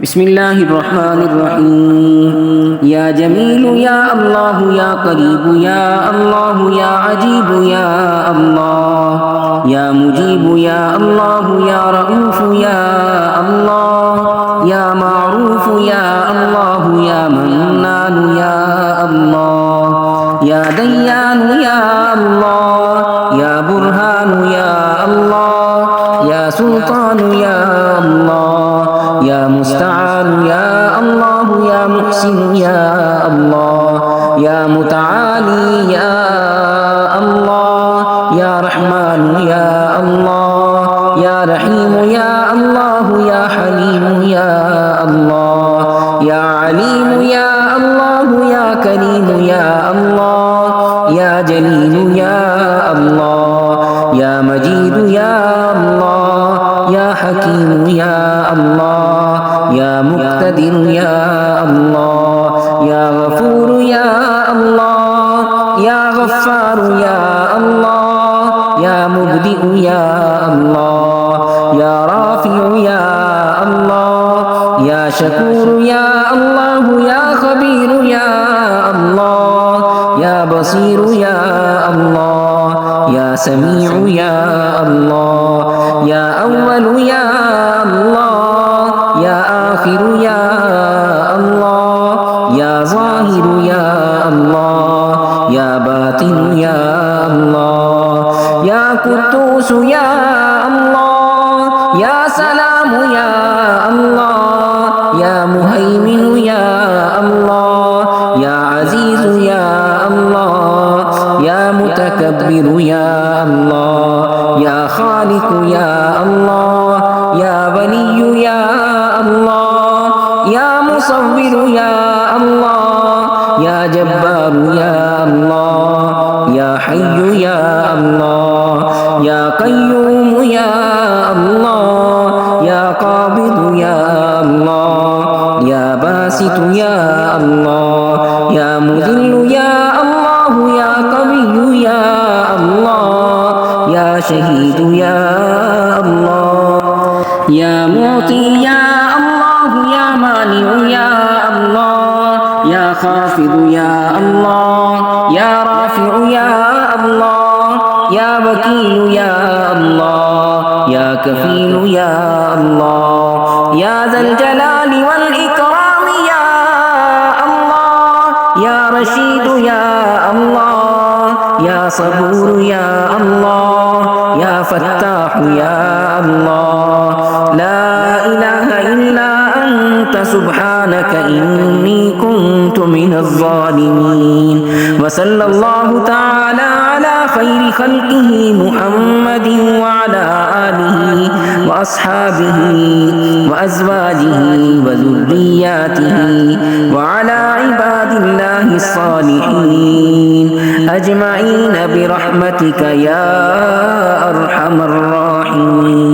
بسم الله الرحمن الرحيم يا جميل يا الله يا قريب يا الله يا عجيب يا الله يا مجيب يا الله يا رؤوف يا الله يا معروف يا الله يا منان يا الله يا ديان يا الله يا برهان يا الله يا سلطان يا الله يا مستعان يا الله يا محسن يا الله يا متعالي يا الله يا رحمن يا الله يا رحيم يا الله يا حليم يا الله يا عليم يا الله يا كريم يا الله يا جليل يا الله يا مجيد يا الله يا حكيم يا الله يا مقتدر يا الله يا غفور يا الله يا غفار يا الله يا مبدئ يا الله يا رافع يا الله يا شكور يا الله يا خبير يا الله يا بصير يا الله يا سميع يا الله يا أول يا الله يا آخر يا الله يا ظاهر يا الله يا باطن يا الله يا قدوس يا الله يا سلام يا الله يا مهيمن يا الله يا عزيز يا الله يا متكبر يا الله يا خالق يا الله يا ولي يا الله يا مصور يا الله يا جبار يا الله يا حي يا الله يا قيوم يا الله يا قابض يا الله يا باسط يا الله يا مذل يا الله يا قوي يا الله يا شهيد يا الله يا معطي يا الله يا مانع يا الله يا خافض يا الله يا رافع يا الله يا وكيل يا الله يا كفيل يا الله يا ذا الجلال والإكرام يا الله يا رشيد يا الله يا صبور يا الله يا فتاح يا الله لا إله إلا أنت سبحانك إني كنت من الظالمين وصلى الله تعالى على خير خلقه محمد وعلى آله وأصحابه وأزواجه وذرياته وعلى عباد الله الصالحين أجمعين برحمتك يا أرحم الراحمين.